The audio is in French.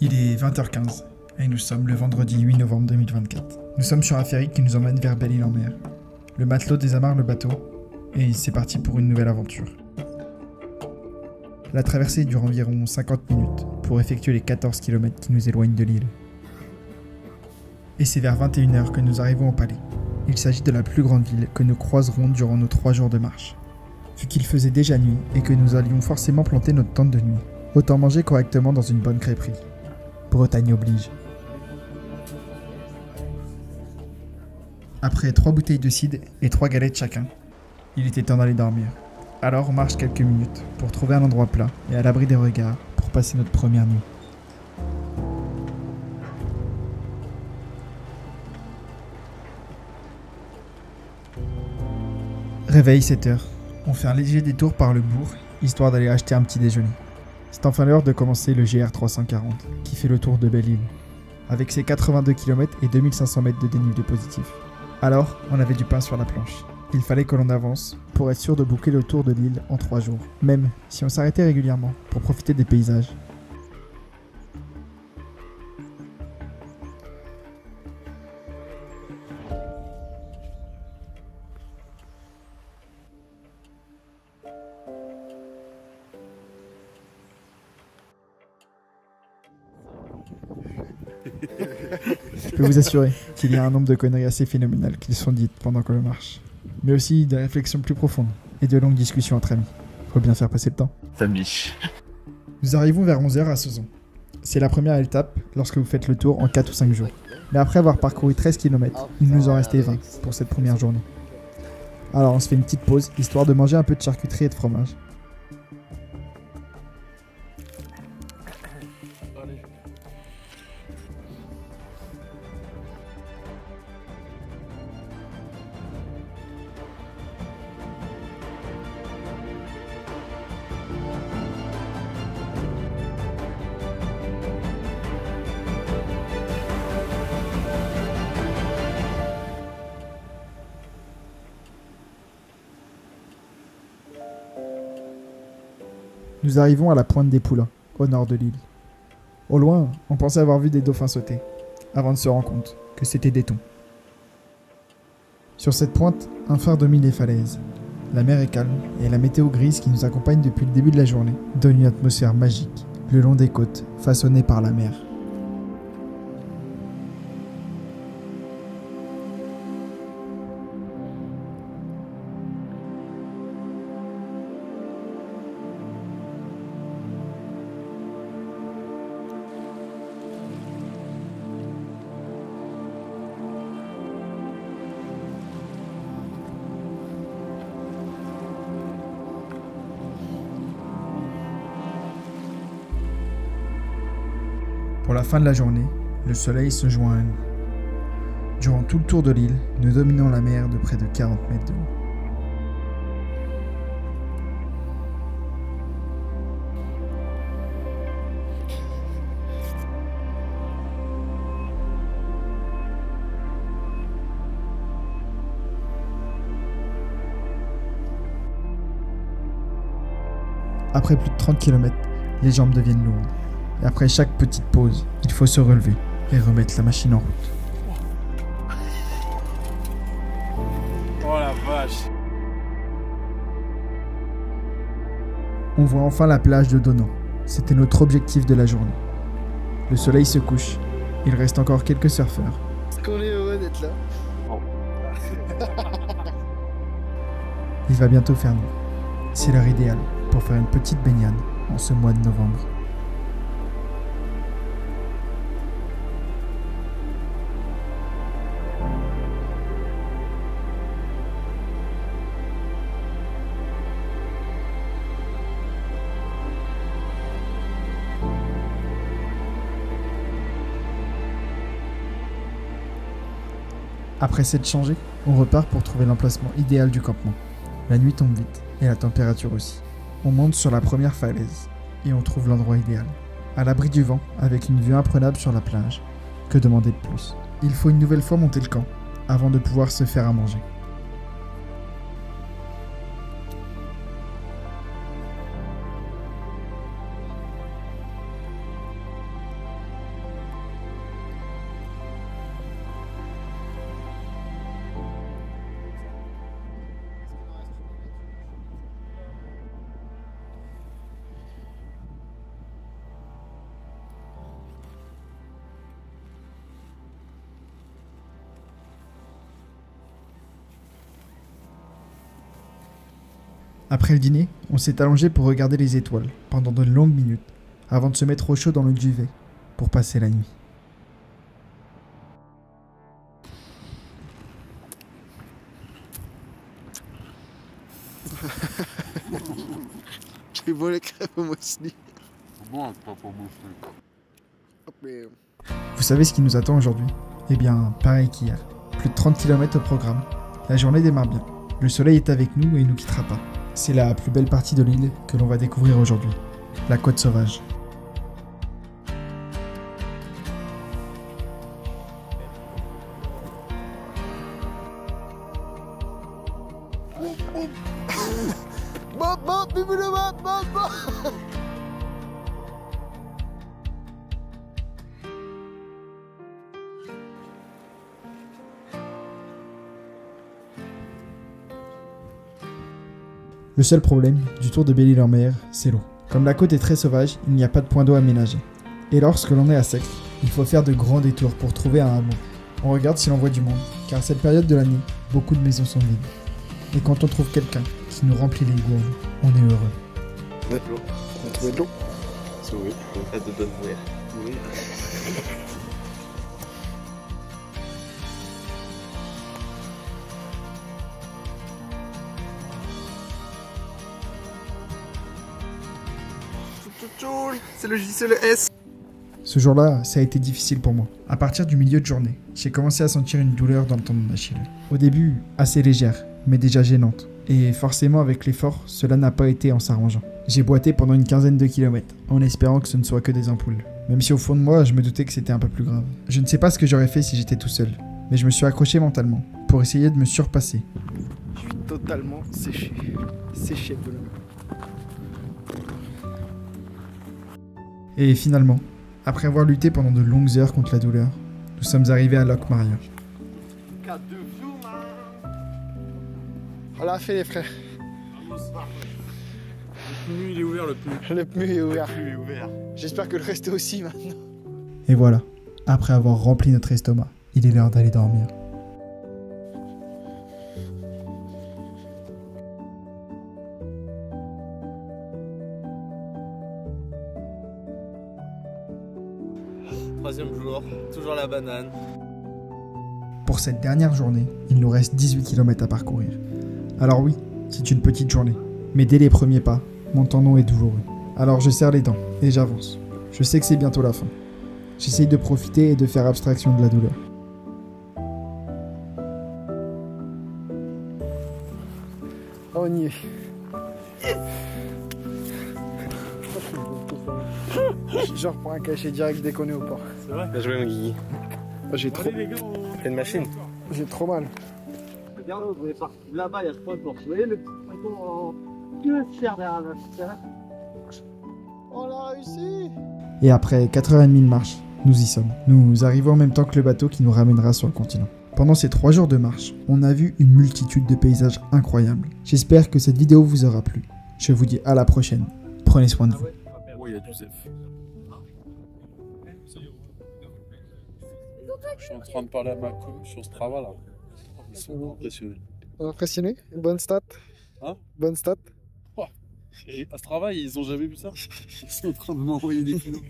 Il est 20h15 et nous sommes le vendredi 8 novembre 2024. Nous sommes sur un ferry qui nous emmène vers Belle-Île-en-Mer. Le matelot désamarre le bateau et c'est parti pour une nouvelle aventure. La traversée dure environ 50 minutes pour effectuer les 14 km qui nous éloignent de l'île. Et c'est vers 21h que nous arrivons au palais. Il s'agit de la plus grande ville que nous croiserons durant nos 3 jours de marche. Vu qu'il faisait déjà nuit et que nous allions forcément planter notre tente de nuit, autant manger correctement dans une bonne crêperie. Bretagne oblige. Après 3 bouteilles de cidre et 3 galettes chacun, il était temps d'aller dormir. Alors on marche quelques minutes pour trouver un endroit plat et à l'abri des regards pour passer notre première nuit. Réveil 7h. On fait un léger détour par le bourg, histoire d'aller acheter un petit déjeuner. C'est enfin l'heure de commencer le GR 340, qui fait le tour de Belle-Île, avec ses 82 km et 2500 mètres de dénivelé positif. Alors, on avait du pain sur la planche. Il fallait que l'on avance pour être sûr de boucler le tour de l'île en 3 jours, même si on s'arrêtait régulièrement pour profiter des paysages. Je peux vous assurer qu'il y a un nombre de conneries assez phénoménales qui sont dites pendant que l'on marche. Mais aussi des réflexions plus profondes et de longues discussions entre amis. Faut bien faire passer le temps. Samedi. Nous arrivons vers 11h à Sauzon. C'est la première étape lorsque vous faites le tour en 4 ou 5 jours. Mais après avoir parcouru 13 km, il nous en restait 20 pour cette première journée. Alors on se fait une petite pause, histoire de manger un peu de charcuterie et de fromage. Nous arrivons à la pointe des Poulains, au nord de l'île. Au loin, on pensait avoir vu des dauphins sauter, avant de se rendre compte que c'était des thons. Sur cette pointe, un phare domine les falaises. La mer est calme et la météo grise qui nous accompagne depuis le début de la journée donne une atmosphère magique, le long des côtes, façonnées par la mer. Pour la fin de la journée, le soleil se joint à nous. Durant tout le tour de l'île, nous dominons la mer de près de 40 mètres de haut. Après plus de 30 km, les jambes deviennent lourdes. Et après chaque petite pause, il faut se relever et remettre la machine en route. Oh la vache. On voit enfin la plage de Donan. C'était notre objectif de la journée. Le soleil se couche. Il reste encore quelques surfeurs. Est-ce qu'on est heureux d'être là? Il va bientôt faire nuit. C'est l'heure idéale pour faire une petite baignade en ce mois de novembre. Après s'être changé, on repart pour trouver l'emplacement idéal du campement. La nuit tombe vite, et la température aussi. On monte sur la première falaise, et on trouve l'endroit idéal. À l'abri du vent, avec une vue imprenable sur la plage. Que demander de plus? Il faut une nouvelle fois monter le camp, avant de pouvoir se faire à manger. Après le dîner, on s'est allongé pour regarder les étoiles pendant de longues minutes, avant de se mettre au chaud dans le duvet pour passer la nuit. J'ai bon les crêpes au muesli. Bon, c'est pas pour bouffer. Mais Vous savez ce qui nous attend aujourd'hui? Eh bien, pareil qu'hier. Plus de 30 km au programme. La journée démarre bien. Le soleil est avec nous et il ne nous quittera pas. C'est la plus belle partie de l'île que l'on va découvrir aujourd'hui. La côte sauvage. bon. Le seul problème du tour de Belle-Île-en-Mer, c'est l'eau. Comme la côte est très sauvage, il n'y a pas de point d'eau aménagé. Et lorsque l'on est à sec, il faut faire de grands détours pour trouver un hameau. On regarde si l'on voit du monde, car à cette période de l'année, beaucoup de maisons sont vides. Et quand on trouve quelqu'un qui nous remplit les gourdes, on est heureux. On a trouvé de l'eau. Oui, on a de bonnes mouettes. Oui. C'est le J, c'est le S. Ce jour-là, ça a été difficile pour moi. À partir du milieu de journée, j'ai commencé à sentir une douleur dans le tendon d'Achille. Au début, assez légère, mais déjà gênante. Et forcément, avec l'effort, cela n'a pas été en s'arrangeant. J'ai boité pendant une quinzaine de kilomètres, en espérant que ce ne soit que des ampoules. Même si au fond de moi, je me doutais que c'était un peu plus grave. Je ne sais pas ce que j'aurais fait si j'étais tout seul, mais je me suis accroché mentalement, pour essayer de me surpasser. Je suis totalement séché. Séché de l'eau. Et finalement, après avoir lutté pendant de longues heures contre la douleur, nous sommes arrivés à Loch Maria. On l'a fait les frères. Le pneu, il est ouvert, le pneu. Le pneu est ouvert. Il est ouvert. J'espère que le reste est aussi maintenant. Et voilà, après avoir rempli notre estomac, il est l'heure d'aller dormir. Troisième jour, toujours la banane. Pour cette dernière journée, il nous reste 18 km à parcourir. Alors oui, c'est une petite journée, mais dès les premiers pas, mon tendon est douloureux. Alors je serre les dents et j'avance. Je sais que c'est bientôt la fin. J'essaye de profiter et de faire abstraction de la douleur. On y est. Genre pour un cachet direct dès qu'on est au port. C'est vrai. Bien joué, mon Guigui. J'ai trop, Allez les gars, T'as une machine? j'ai trop mal. Regarde, vous pouvez partir là-bas, il y a 3 portes. Vous voyez le petit ponton en queue de fer derrière là. On l'a réussi. Et après 4h30 de marche, nous y sommes. Nous arrivons en même temps que le bateau qui nous ramènera sur le continent. Pendant ces 3 jours de marche, on a vu une multitude de paysages incroyables. J'espère que cette vidéo vous aura plu. Je vous dis à la prochaine. Prenez soin de vous. Oh, il y a Joseph. Je suis en train de parler à ma com sur ce travail là. Ils sont impressionnés. Impressionné. Bonne stat. Hein? Bonne stat. Et à ce travail, ils ont jamais vu ça. Ils sont en train de m'envoyer des photos.